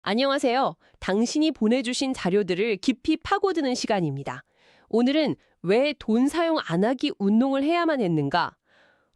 안녕하세요. 당신이 보내주신 자료들을 깊이 파고드는 시간입니다. 오늘은 왜 돈 사용 안 하기 운동을 해야만 했는가?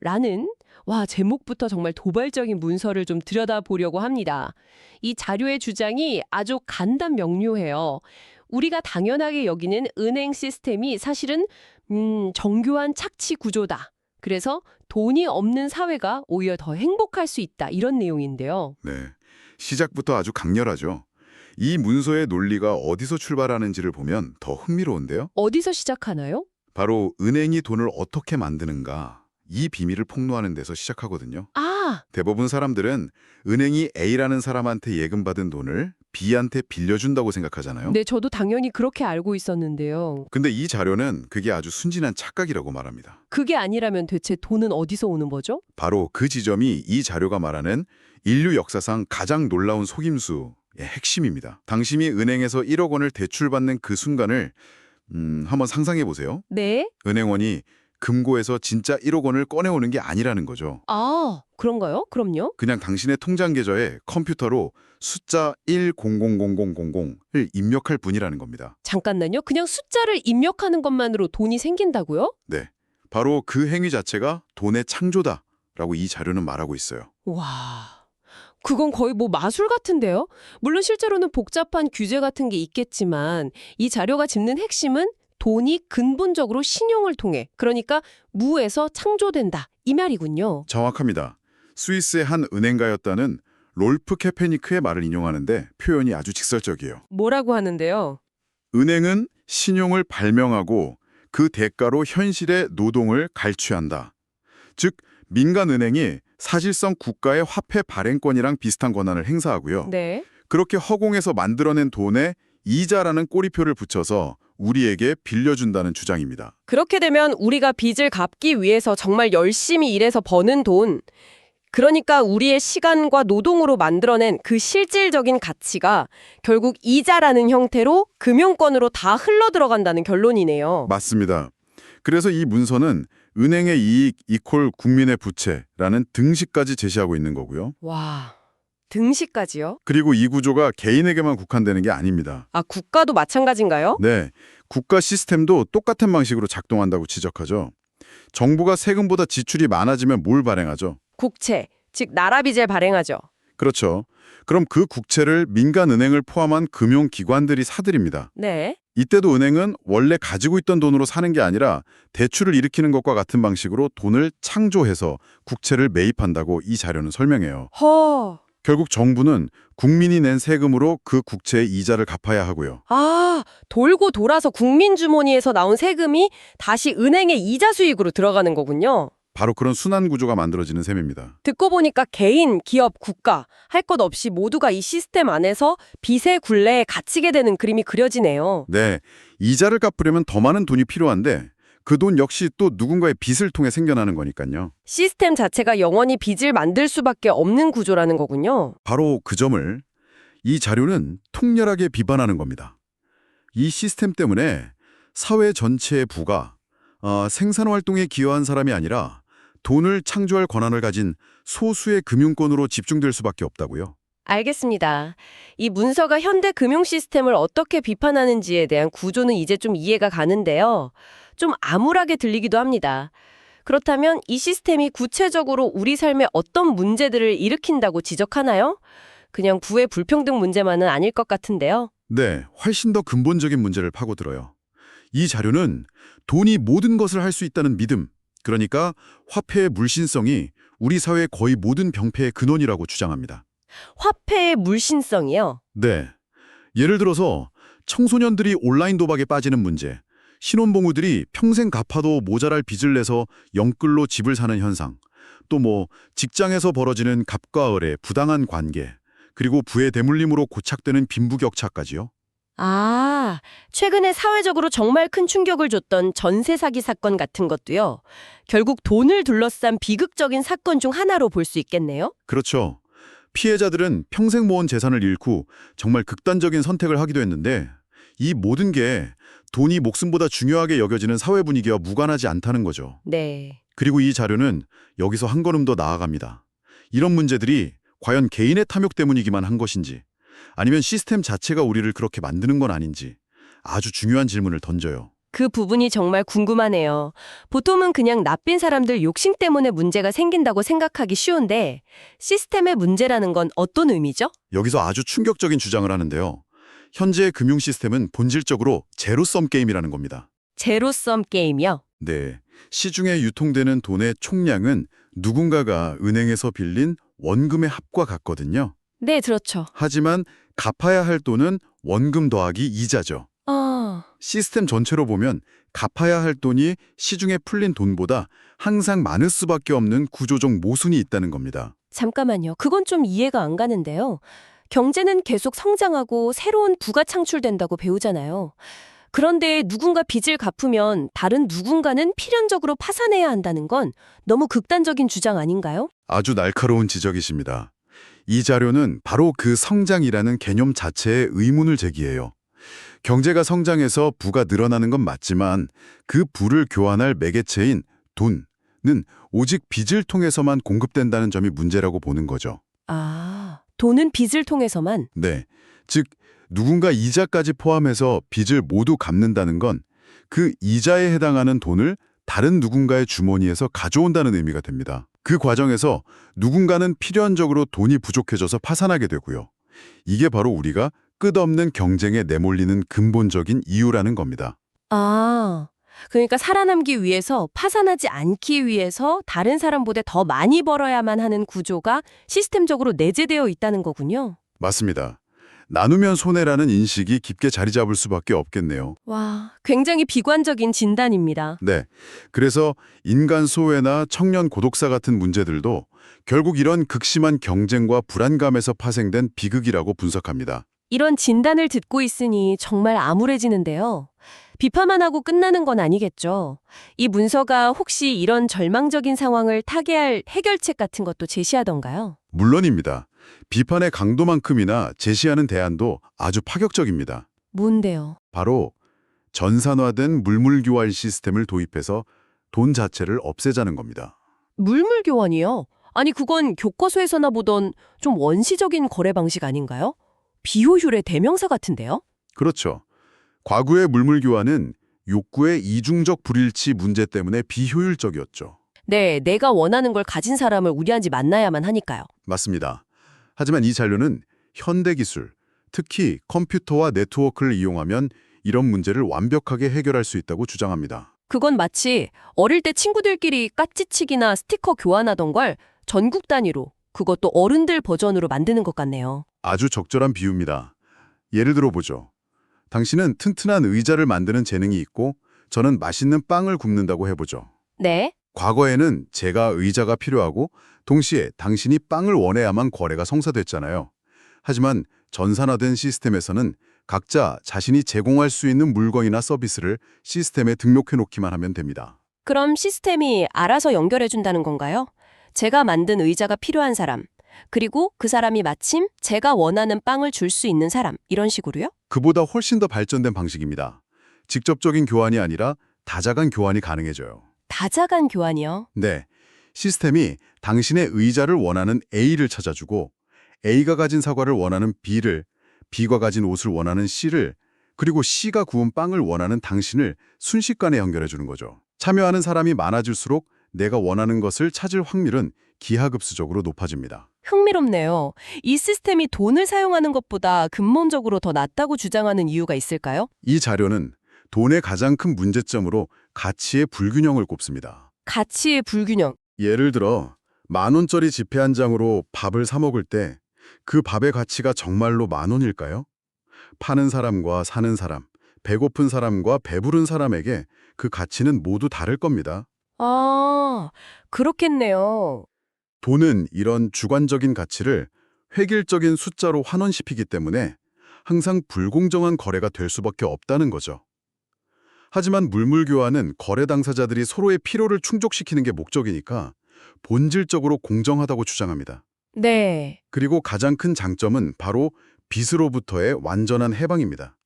라는 제목부터 정말 도발적인 문서를 좀 들여다보려고 합니다. 이 자료의 주장이 아주 간단 명료해요. 우리가 당연하게 여기는 은행 시스템이 사실은 정교한 착취 구조다. 그래서 돈이 없는 사회가 오히려 더 행복할 수 있다. 이런 내용인데요. 네, 시작부터 아주 강렬하죠. 이 문서의 논리가 어디서 출발하는지를 보면 더 흥미로운데요. 어디서 시작하나요? 바로 은행이 돈을 어떻게 만드는가, 이 비밀을 폭로하는 데서 시작하거든요. 아, 대부분 사람들은 은행이 A라는 사람한테 예금받은 돈을 B한테 빌려준다고 생각하잖아요. 네, 저도 당연히 그렇게 알고 있었는데요. 근데 이 자료는 그게 아주 순진한 착각이라고 말합니다. 그게 아니라면 대체 돈은 어디서 오는 거죠? 바로 그 지점이 이 자료가 말하는 인류 역사상 가장 놀라운 속임수의 핵심입니다. 당신이 은행에서 1억 원을 대출받는 그 순간을 한번 상상해 보세요. 네? 은행원이 금고에서 진짜 1억 원을 꺼내오는 게 아니라는 거죠. 아, 그런가요? 그럼요. 그냥 당신의 통장 계좌에 컴퓨터로 숫자 1000000을 입력할 뿐이라는 겁니다. 잠깐만요. 그냥 숫자를 입력하는 것만으로 돈이 생긴다고요? 네, 바로 그 행위 자체가 돈의 창조다라고 이 자료는 말하고 있어요. 와, 그건 거의 뭐 마술 같은데요? 물론 실제로는 복잡한 규제 같은 게 있겠지만 이 자료가 짚는 핵심은 돈이 근본적으로 신용을 통해, 그러니까 무에서 창조된다. 이 말이군요. 정확합니다. 스위스의 한 은행가였다는 롤프 케페니크의 말을 인용하는데 표현이 아주 직설적이에요. 뭐라고 하는데요? 은행은 신용을 발명하고 그 대가로 현실의 노동을 갈취한다. 즉, 민간은행이 사실상 국가의 화폐 발행권이랑 비슷한 권한을 행사하고요. 네. 그렇게 허공에서 만들어낸 돈에 이자라는 꼬리표를 붙여서 우리에게 빌려준다는 주장입니다. 그렇게 되면 우리가 빚을 갚기 위해서 정말 열심히 일해서 버는 돈, 그러니까 우리의 시간과 노동으로 만들어낸 그 실질적인 가치가 결국 이자라는 형태로 금융권으로 다 흘러들어간다는 결론이네요. 맞습니다. 그래서 이 문서는 은행의 이익 이퀄 국민의 부채라는 등식까지 제시하고 있는 거고요. 와, 등식까지요? 그리고 이 구조가 개인에게만 국한되는 게 아닙니다. 아, 국가도 마찬가지인가요? 네, 국가 시스템도 똑같은 방식으로 작동한다고 지적하죠. 정부가 세금보다 지출이 많아지면 뭘 발행하죠? 국채, 즉 나라 빚을 발행하죠. 그렇죠. 그럼 그 국채를 민간은행을 포함한 금융기관들이 사들입니다. 네. 이때도 은행은 원래 가지고 있던 돈으로 사는 게 아니라 대출을 일으키는 것과 같은 방식으로 돈을 창조해서 국채를 매입한다고 이 자료는 설명해요. 허. 결국 정부는 국민이 낸 세금으로 그 국채의 이자를 갚아야 하고요. 아, 돌고 돌아서 국민 주머니에서 나온 세금이 다시 은행의 이자 수익으로 들어가는 거군요. 바로 그런 순환 구조가 만들어지는 셈입니다. 듣고 보니까 개인, 기업, 국가 할 것 없이 모두가 이 시스템 안에서 빚의 굴레에 갇히게 되는 그림이 그려지네요. 네, 이자를 갚으려면 더 많은 돈이 필요한데 그 돈 역시 또 누군가의 빚을 통해 생겨나는 거니까요. 시스템 자체가 영원히 빚을 만들 수밖에 없는 구조라는 거군요. 바로 그 점을 이 자료는 통렬하게 비판하는 겁니다. 이 시스템 때문에 사회 전체의 부가 생산활동에 기여한 사람이 아니라 돈을 창조할 권한을 가진 소수의 금융권으로 집중될 수밖에 없다고요. 알겠습니다. 이 문서가 현대 금융 시스템을 어떻게 비판하는지에 대한 구조는 이제 좀 이해가 가는데요. 좀 암울하게 들리기도 합니다. 그렇다면 이 시스템이 구체적으로 우리 삶에 어떤 문제들을 일으킨다고 지적하나요? 그냥 부의 불평등 문제만은 아닐 것 같은데요. 네, 훨씬 더 근본적인 문제를 파고들어요. 이 자료는 돈이 모든 것을 할 수 있다는 믿음, 그러니까 화폐의 물신성이 우리 사회의 거의 모든 병폐의 근원이라고 주장합니다. 화폐의 물신성이요. 네, 예를 들어서 청소년들이 온라인 도박에 빠지는 문제, 신혼부부들이 평생 갚아도 모자랄 빚을 내서 영끌로 집을 사는 현상, 또 직장에서 벌어지는 갑과 을의 부당한 관계, 그리고 부의 대물림으로 고착되는 빈부격차까지요. 아, 최근에 사회적으로 정말 큰 충격을 줬던 전세 사기 사건 같은 것도요. 결국 돈을 둘러싼 비극적인 사건 중 하나로 볼 수 있겠네요. 그렇죠. 피해자들은 평생 모은 재산을 잃고 정말 극단적인 선택을 하기도 했는데 이 모든 게 돈이 목숨보다 중요하게 여겨지는 사회 분위기와 무관하지 않다는 거죠. 네. 그리고 이 자료는 여기서 한 걸음 더 나아갑니다. 이런 문제들이 과연 개인의 탐욕 때문이기만 한 것인지 아니면 시스템 자체가 우리를 그렇게 만드는 건 아닌지 아주 중요한 질문을 던져요. 그 부분이 정말 궁금하네요. 보통은 그냥 나쁜 사람들 욕심 때문에 문제가 생긴다고 생각하기 쉬운데 시스템의 문제라는 건 어떤 의미죠? 여기서 아주 충격적인 주장을 하는데요. 현재의 금융 시스템은 본질적으로 제로섬 게임이라는 겁니다. 제로섬 게임이요? 네, 시중에 유통되는 돈의 총량은 누군가가 은행에서 빌린 원금의 합과 같거든요. 네, 그렇죠. 하지만 갚아야 할 돈은 원금 더하기 이자죠. 시스템 전체로 보면 갚아야 할 돈이 시중에 풀린 돈보다 항상 많을 수밖에 없는 구조적 모순이 있다는 겁니다. 잠깐만요. 그건 좀 이해가 안 가는데요. 경제는 계속 성장하고 새로운 부가 창출된다고 배우잖아요. 그런데 누군가 빚을 갚으면 다른 누군가는 필연적으로 파산해야 한다는 건 너무 극단적인 주장 아닌가요? 아주 날카로운 지적이십니다. 이 자료는 바로 그 성장이라는 개념 자체에 의문을 제기해요. 경제가 성장해서 부가 늘어나는 건 맞지만 그 부를 교환할 매개체인 돈은 오직 빚을 통해서만 공급된다는 점이 문제라고 보는 거죠. 돈은 빚을 통해서만? 네, 즉 누군가 이자까지 포함해서 빚을 모두 갚는다는 건 그 이자에 해당하는 돈을 다른 누군가의 주머니에서 가져온다는 의미가 됩니다. 그 과정에서 누군가는 필연적으로 돈이 부족해져서 파산하게 되고요. 이게 바로 우리가 끝없는 경쟁에 내몰리는 근본적인 이유라는 겁니다. 그러니까 살아남기 위해서 파산하지 않기 위해서 다른 사람보다 더 많이 벌어야만 하는 구조가 시스템적으로 내재되어 있다는 거군요. 맞습니다. 나누면 손해라는 인식이 깊게 자리 잡을 수밖에 없겠네요. 와, 굉장히 비관적인 진단입니다. 네, 그래서 인간 소외나 청년 고독사 같은 문제들도 결국 이런 극심한 경쟁과 불안감에서 파생된 비극이라고 분석합니다. 이런 진단을 듣고 있으니 정말 암울해지는데요. 비판만 하고 끝나는 건 아니겠죠. 이 문서가 혹시 이런 절망적인 상황을 타개할 해결책 같은 것도 제시하던가요? 물론입니다. 비판의 강도만큼이나 제시하는 대안도 아주 파격적입니다. 뭔데요? 바로 전산화된 물물교환 시스템을 도입해서 돈 자체를 없애자는 겁니다. 물물 교환이요? 아니 그건 교과서에서나 보던 좀 원시적인 거래 방식 아닌가요? 비효율의 대명사 같은데요? 그렇죠. 과거의 물물교환은 욕구의 이중적 불일치 문제 때문에 비효율적이었죠. 네, 내가 원하는 걸 가진 사람을 우리한테 만나야만 하니까요. 맞습니다. 하지만 이 자료는 현대 기술, 특히 컴퓨터와 네트워크를 이용하면 이런 문제를 완벽하게 해결할 수 있다고 주장합니다. 그건 마치 어릴 때 친구들끼리 까치치기나 스티커 교환하던 걸 전국 단위로, 그것도 어른들 버전으로 만드는 것 같네요. 아주 적절한 비유입니다. 예를 들어 보죠. 당신은 튼튼한 의자를 만드는 재능이 있고 저는 맛있는 빵을 굽는다고 해보죠. 네? 과거에는 제가 의자가 필요하고 동시에 당신이 빵을 원해야만 거래가 성사됐잖아요. 하지만 전산화된 시스템에서는 각자 자신이 제공할 수 있는 물건이나 서비스를 시스템에 등록해 놓기만 하면 됩니다. 그럼 시스템이 알아서 연결해준다는 건가요? 제가 만든 의자가 필요한 사람, 그리고 그 사람이 마침 제가 원하는 빵을 줄 수 있는 사람, 이런 식으로요? 그보다 훨씬 더 발전된 방식입니다. 직접적인 교환이 아니라 다자간 교환이 가능해져요. 다자간 교환이요? 네, 시스템이 당신의 의자를 원하는 A를 찾아주고 A가 가진 사과를 원하는 B를, B가 가진 옷을 원하는 C를, 그리고 C가 구운 빵을 원하는 당신을 순식간에 연결해 주는 거죠. 참여하는 사람이 많아질수록 내가 원하는 것을 찾을 확률은 기하급수적으로 높아집니다. 흥미롭네요. 이 시스템이 돈을 사용하는 것보다 근본적으로 더 낫다고 주장하는 이유가 있을까요? 이 자료는 돈의 가장 큰 문제점으로 가치의 불균형을 꼽습니다. 가치의 불균형. 예를 들어 10,000원짜리 지폐 한 장으로 밥을 사 먹을 때 그 밥의 가치가 정말로 10,000원일까요? 파는 사람과 사는 사람, 배고픈 사람과 배부른 사람에게 그 가치는 모두 다를 겁니다. 그렇겠네요. 돈은 이런 주관적인 가치를 획일적인 숫자로 환원시키기 때문에 항상 불공정한 거래가 될 수밖에 없다는 거죠. 하지만 물물교환은 거래 당사자들이 서로의 필요를 충족시키는 게 목적이니까 본질적으로 공정하다고 주장합니다. 네. 그리고 가장 큰 장점은 바로 빚으로부터의 완전한 해방입니다.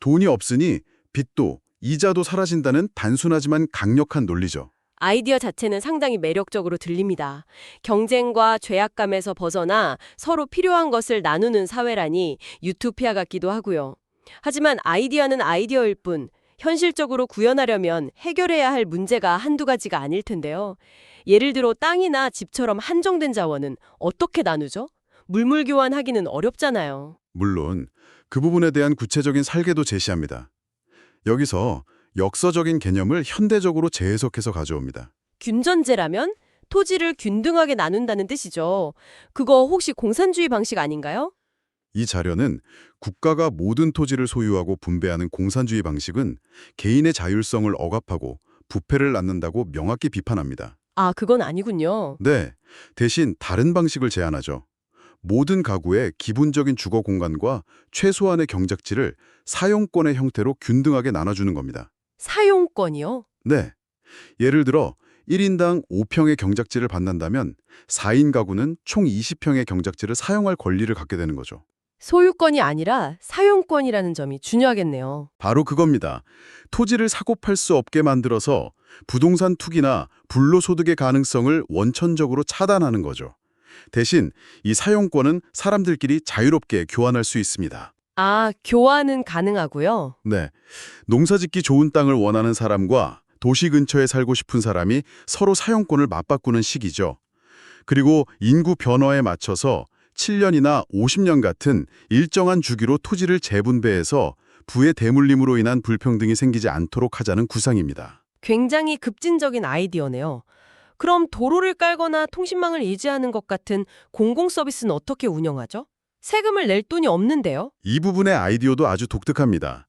돈이 없으니 빚도 이자도 사라진다는 단순하지만 강력한 논리죠. 아이디어 자체는 상당히 매력적으로 들립니다. 경쟁과 죄악감에서 벗어나 서로 필요한 것을 나누는 사회라니 유토피아 같기도 하고요. 하지만 아이디어는 아이디어일 뿐, 현실적으로 구현하려면 해결해야 할 문제가 한두 가지가 아닐 텐데요. 예를 들어 땅이나 집처럼 한정된 자원은 어떻게 나누죠? 물물 교환하기는 어렵잖아요. 물론 그 부분에 대한 구체적인 설계도 제시합니다. 여기서 역사적인 개념을 현대적으로 재해석해서 가져옵니다. 균전제라면 토지를 균등하게 나눈다는 뜻이죠. 그거 혹시 공산주의 방식 아닌가요? 이 자료는 국가가 모든 토지를 소유하고 분배하는 공산주의 방식은 개인의 자율성을 억압하고 부패를 낳는다고 명확히 비판합니다. 아, 그건 아니군요. 네, 대신 다른 방식을 제안하죠. 모든 가구의 기본적인 주거 공간과 최소한의 경작지를 사용권의 형태로 균등하게 나눠주는 겁니다. 사용권이요? 네, 예를 들어 1인당 5평의 경작지를 받는다면 4인 가구는 총 20평의 경작지를 사용할 권리를 갖게 되는 거죠. 소유권이 아니라 사용권이라는 점이 중요하겠네요. 바로 그겁니다. 토지를 사고 팔 수 없게 만들어서 부동산 투기나 불로소득의 가능성을 원천적으로 차단하는 거죠. 대신 이 사용권은 사람들끼리 자유롭게 교환할 수 있습니다. 아, 교환은 가능하고요. 네, 농사짓기 좋은 땅을 원하는 사람과 도시 근처에 살고 싶은 사람이 서로 사용권을 맞바꾸는 시기죠. 그리고 인구 변화에 맞춰서 7년이나 50년 같은 일정한 주기로 토지를 재분배해서 부의 대물림으로 인한 불평등이 생기지 않도록 하자는 구상입니다. 굉장히 급진적인 아이디어네요. 그럼 도로를 깔거나 통신망을 유지하는 것 같은 공공 서비스는 어떻게 운영하죠? 세금을 낼 돈이 없는데요. 이 부분의 아이디어도 아주 독특합니다.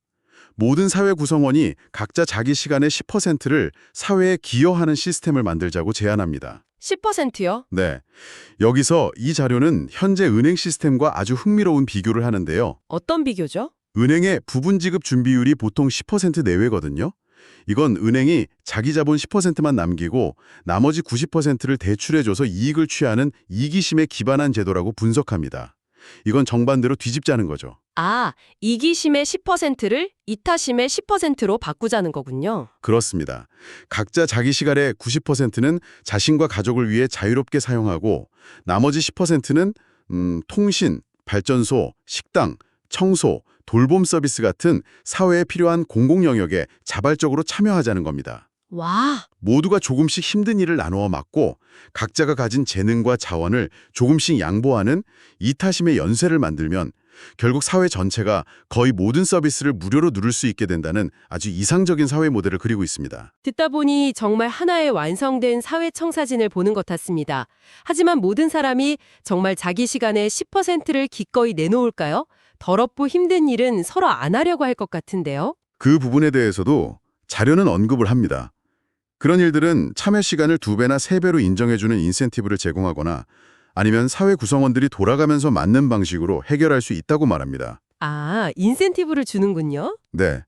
모든 사회 구성원이 각자 자기 시간의 10%를 사회에 기여하는 시스템을 만들자고 제안합니다. 10%요? 네, 여기서 이 자료는 현재 은행 시스템과 아주 흥미로운 비교를 하는데요. 어떤 비교죠? 은행의 부분 지급 준비율이 보통 10% 내외거든요. 이건 은행이 자기 자본 10%만 남기고 나머지 90%를 대출해줘서 이익을 취하는 이기심에 기반한 제도라고 분석합니다. 이건 정반대로 뒤집자는 거죠. 아, 이기심의 10%를 이타심의 10%로 바꾸자는 거군요. 그렇습니다. 각자 자기 시간의 90%는 자신과 가족을 위해 자유롭게 사용하고 나머지 10%는 통신, 발전소, 식당, 청소, 돌봄 서비스 같은 사회에 필요한 공공 영역에 자발적으로 참여하자는 겁니다. 와, 모두가 조금씩 힘든 일을 나누어 맡고 각자가 가진 재능과 자원을 조금씩 양보하는 이타심의 연쇄를 만들면 결국 사회 전체가 거의 모든 서비스를 무료로 누릴 수 있게 된다는 아주 이상적인 사회 모델을 그리고 있습니다. 듣다 보니 정말 하나의 완성된 사회 청사진을 보는 것 같습니다. 하지만 모든 사람이 정말 자기 시간의 10%를 기꺼이 내놓을까요? 더럽고 힘든 일은 서로 안 하려고 할 것 같은데요. 그 부분에 대해서도 자료는 언급을 합니다. 그런 일들은 참여 시간을 2배나 3배로 인정해주는 인센티브를 제공하거나 아니면 사회 구성원들이 돌아가면서 맞는 방식으로 해결할 수 있다고 말합니다. 아, 인센티브를 주는군요. 네.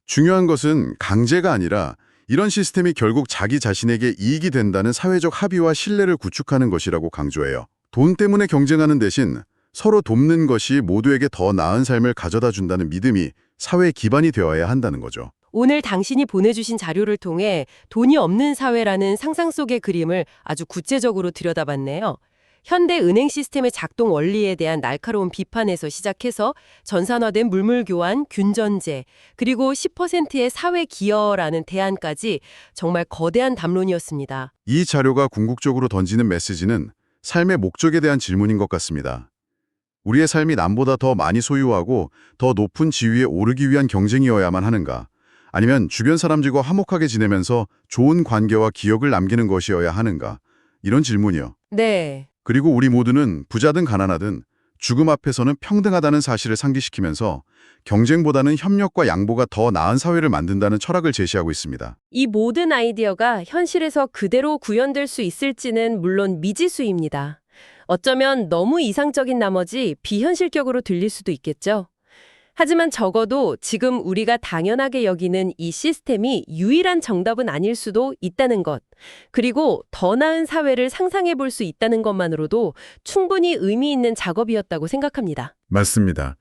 중요한 것은 강제가 아니라 이런 시스템이 결국 자기 자신에게 이익이 된다는 사회적 합의와 신뢰를 구축하는 것이라고 강조해요. 돈 때문에 경쟁하는 대신 서로 돕는 것이 모두에게 더 나은 삶을 가져다 준다는 믿음이 사회의 기반이 되어야 한다는 거죠. 오늘 당신이 보내주신 자료를 통해 돈이 없는 사회라는 상상 속의 그림을 아주 구체적으로 들여다봤네요. 현대 은행 시스템의 작동 원리에 대한 날카로운 비판에서 시작해서 전산화된 물물 교환, 균전제, 그리고 10%의 사회 기여라는 대안까지 정말 거대한 담론이었습니다. 이 자료가 궁극적으로 던지는 메시지는 삶의 목적에 대한 질문인 것 같습니다. 우리의 삶이 남보다 더 많이 소유하고 더 높은 지위에 오르기 위한 경쟁이어야만 하는가? 아니면 주변 사람들과 화목하게 지내면서 좋은 관계와 기억을 남기는 것이어야 하는가? 이런 질문이요. 네. 그리고 우리 모두는 부자든 가난하든 죽음 앞에서는 평등하다는 사실을 상기시키면서 경쟁보다는 협력과 양보가 더 나은 사회를 만든다는 철학을 제시하고 있습니다. 이 모든 아이디어가 현실에서 그대로 구현될 수 있을지는 물론 미지수입니다. 어쩌면 너무 이상적인 나머지 비현실적으로 들릴 수도 있겠죠. 하지만 적어도 지금 우리가 당연하게 여기는 이 시스템이 유일한 정답은 아닐 수도 있다는 것, 그리고 더 나은 사회를 상상해 볼 수 있다는 것만으로도 충분히 의미 있는 작업이었다고 생각합니다. 맞습니다.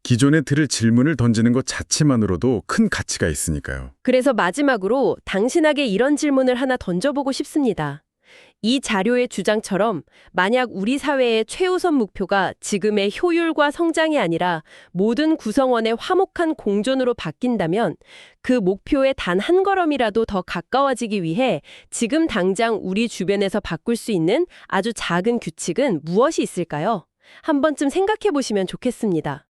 기존에 들을 질문을 던지는 것 자체만으로도 큰 가치가 있으니까요. 그래서 마지막으로 당신에게 이런 질문을 하나 던져보고 싶습니다. 이 자료의 주장처럼 만약 우리 사회의 최우선 목표가 지금의 효율과 성장이 아니라 모든 구성원의 화목한 공존으로 바뀐다면 그 목표에 단 한 걸음이라도 더 가까워지기 위해 지금 당장 우리 주변에서 바꿀 수 있는 아주 작은 규칙은 무엇이 있을까요? 한 번쯤 생각해 보시면 좋겠습니다.